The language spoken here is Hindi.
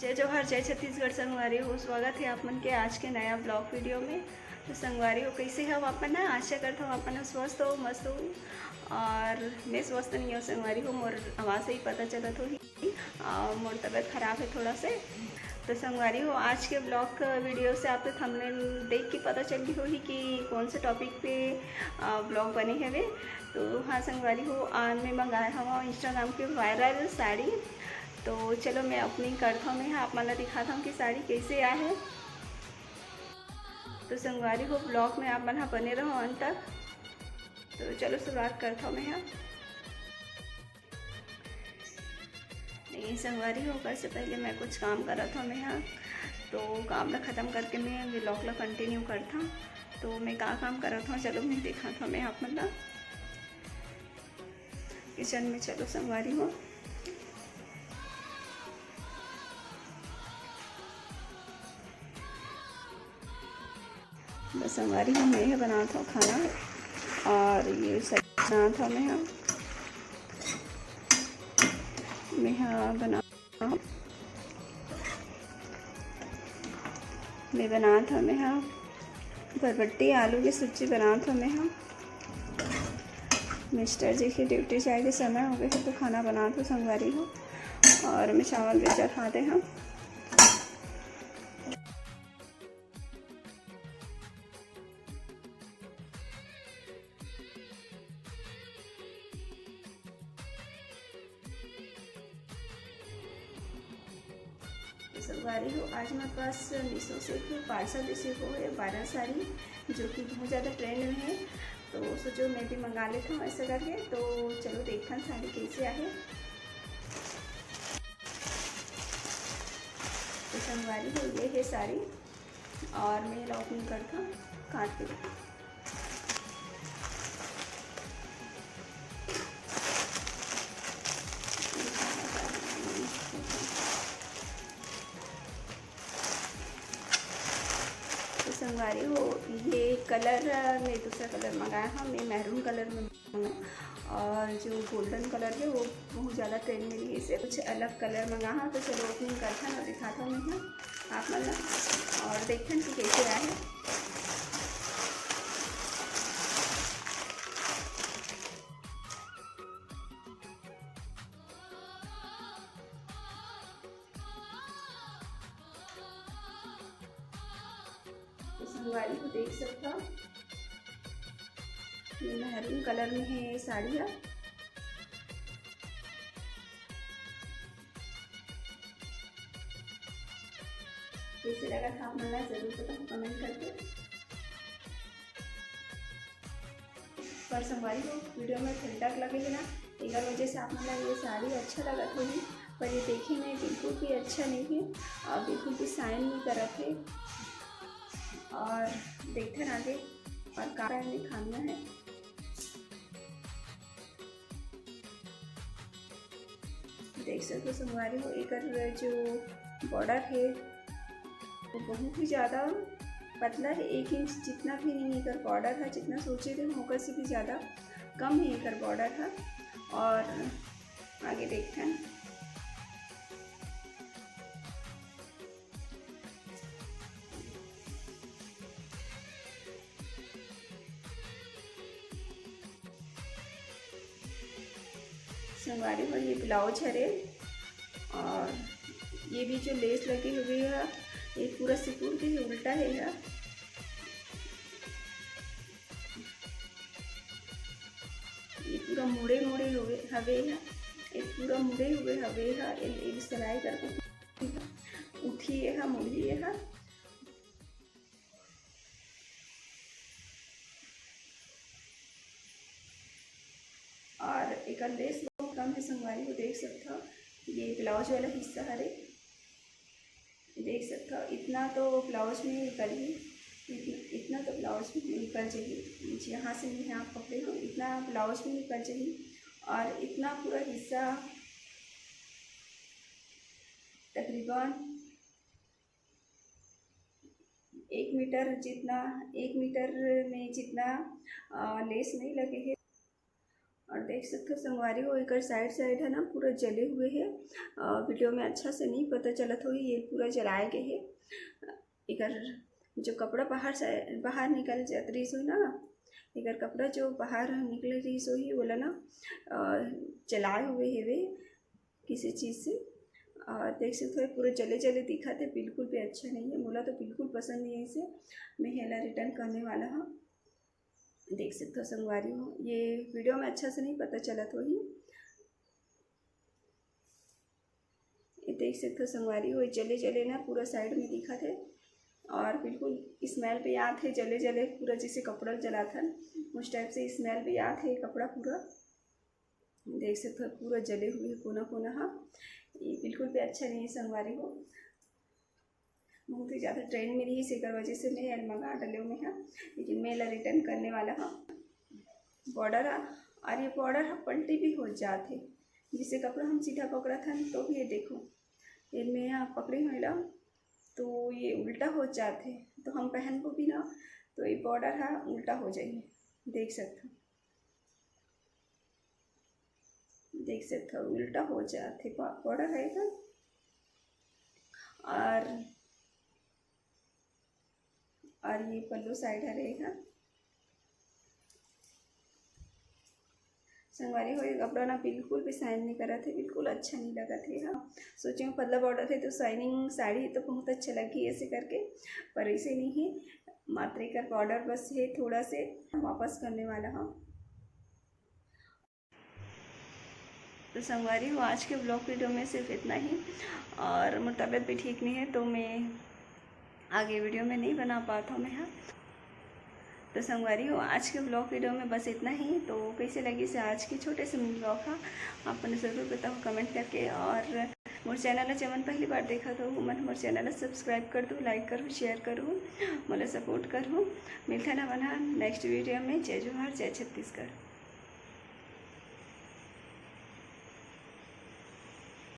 जय जवाहर जय छत्तीसगढ़। संगवारी हो, स्वागत है आप मन के आज के नया ब्लॉग वीडियो में। तो संगवारी हो, कैसे हो आप ना? आशा करता हूँ आप स्वस्थ हो, मस्त हो। और मैं स्वस्थ नहीं हूँ संगवारी हो, मोर आवाज़ से ही पता चला तो ही मोर तबीयत खराब है थोड़ा से। तो संगवारी हो, आज के ब्लॉग वीडियो से आप थंबनेल देख के पता चल गई होगी कि कौन से टॉपिक पे ब्लॉग बने हैं। तो हाँ संगवारी हो, आज मैं मंगाया हूँ इंस्टाग्राम के वायरल साड़ी। तो चलो मैं ओपनिंग करता हूँ, मैं आप मला दिखाता हूँ कि साड़ी कैसे आया है। तो संगवारी हो, ब्लॉग में आप मन बने रहो अंत तक। तो चलो शुरुआत करता हूँ मैं यहाँ। नहीं संगवारी हो, कर से पहले मैं कुछ काम कर रहा था मैं यहाँ। तो काम ला ख़त्म करके मैं ब्लॉग ला कंटिन्यू करता हूँ। तो मैं क्या काम कर रहा था चलो मैं दिखाता हूँ मैं आप मतलब किचन में। चलो संगवारी हो, बस हमारी हम मैं बना था खाना और ये सब बना था मैं बना था बरबट्टी आलू की सब्जी बना था मिस्टर जी की ड्यूटी जाए के समय हो गए तो खाना बना था संगवारी हो। और मैं चावल बेचा खाते हैं। संगवारी हो, आज मेरे पास मीशो से पार्सल रिसीव हो है 12 साड़ी, जो कि बहुत ज़्यादा ट्रेंड में है। तो सोचो मैं भी मंगा लेता हूँ ऐसा करके। तो चलो देखते हैं साड़ी कैसे आए। तो संगवारी हो, ये है साड़ी और मैं ओपनिंग करता हूँ काट के। संगवारी हो, ये कलर मैं दूसरा कलर मंगाया है, मैं मैरून कलर में मंगाया। और जो गोल्डन कलर है वो बहुत ज़्यादा ट्रेंड में है, इसे कुछ अलग कलर मंगाया। तो चलो ओपनिंग करता ना दिखाता हूँ मैं आप मतलब और देखते हैं कि कैसे आया है। तो संगवारी को देख सकता हूँ, ये मैरून कलर में है ये साड़ियाँ। कैसे लगा था आप मला जरूर बताओ कमेंट करके। पर संगवारी को वीडियो में फिल्टर लगेगी ना, एक वजह से आप मतलब ये साड़ी अच्छा लगा थोड़ी, पर ये देखिए नहीं बिल्कुल भी अच्छा नहीं है और बिल्कुल भी साइन नहीं करा थे। और देखते हैं आगे और क्या में खाना है। देख सकते हो संगवारी हो, एक जो बॉर्डर है वो बहुत ही ज़्यादा पतला है, 1 इंच जितना भी नहीं एकर बॉर्डर है। जितना सोचे थे होकर से भी ज़्यादा कम है एकर बॉर्डर था। और आगे देखते हैं। संगवारी हो, ये ब्लाउज है और ये भी जो लेस लगी हुई है ये पूरा सिकुड़ के उल्टा है यार। ये पूरा मुड़े मुड़े हुए हवे है, ये पूरा मुड़े हुए हवे है। ये सिलाई करके उठी है मुड़ी है। और एक लेस बहुत कम है संगवारी को देख सकता हो। ये ब्लाउज वाला हिस्सा है, देख सकता हो इतना तो ब्लाउज में निकल ही, इतना तो ब्लाउज में निकल जाएगी। यहाँ से मैं यहाँ पकड़े हूँ, इतना ब्लाउज में निकल जाएगी। और इतना पूरा हिस्सा तकरीबन 1 मीटर जितना, 1 मीटर में जितना लेस नहीं लगे है। और देख सकते हो संगवारी हो एक साइड है ना पूरा जले हुए है। वीडियो में अच्छा से नहीं पता चलत हो, ये पूरा जलाए गए है। एक जो कपड़ा बाहर निकल जात रही सो ना, एक कपड़ा जो बाहर निकले रही सो ही बोला ना जलाए हुए है वे किसी चीज़ से। देख सकते हो पूरे जले जले दिखा थे, बिल्कुल भी अच्छा नहीं है। मोला तो बिल्कुल पसंद नहीं है इसे, मैं हेला रिटर्न करने वाला हूँ। देख सकते हो संगवारी हो, ये वीडियो में अच्छा से नहीं पता चला तो ही। ये देख सकते हो संगवारी हो जले जले ना पूरा साइड में दिखा थे, और बिल्कुल स्मेल भी याद है जले जले पूरा जैसे कपड़ा जला था उस टाइप से स्मेल भी याद है कपड़ा पूरा। देख सकते हो पूरा जले हुए कोना कोना। हाँ, ये बिल्कुल भी अच्छा नहीं है संगवारी हो, बहुत ही ज़्यादा ट्रेंड में रही इसी कर वजह से मैं मंगा डले में हाँ, लेकिन मैं रिटर्न करने वाला हाँ। बॉर्डर और ये बॉर्डर पलटी भी हो जाते, जिसे कपड़ा हम सीधा पकड़ा था तो भी ये देखो इनमें यहाँ पकड़ी हुई ला तो ये उल्टा हो जाते, तो हम पहन को भी ना तो ये बॉर्डर है उल्टा हो जाइए। देख सकते हो उल्टा हो जाते बॉर्डर है ना। और ये पल्लू साइड है रहेगा। संगवारी हो ये कपड़ा ना बिल्कुल भी शाइन नहीं करा थे, बिल्कुल अच्छा नहीं लगा थे। हाँ, सोचे पतला बॉर्डर है तो शाइनिंग साड़ी तो बहुत अच्छा लगी ऐसे करके, पर ऐसे नहीं है, मात्र का बॉर्डर बस है थोड़ा से वापस करने वाला। हाँ, तो संगवारी हो आज के ब्लॉग वीडियो में सिर्फ इतना ही, और मेरी तबीयत भी ठीक नहीं है तो मैं आगे वीडियो में नहीं बना पाता हूँ मैं। हाँ, तो संगवारी हो आज के ब्लॉग वीडियो में बस इतना ही। तो कैसे लगी से आज की छोटे से ब्लॉग था आपने ज़रूर बताओ कमेंट करके, और मोर चैनल चमन पहली बार देखा तो मन मोर चैनल सब्सक्राइब कर दो, लाइक करूँ, शेयर करूँ, मोला सपोर्ट करूँ। मिलता ना बना नेक्स्ट वीडियो में। जय जोहार, जय छत्तीसगढ़।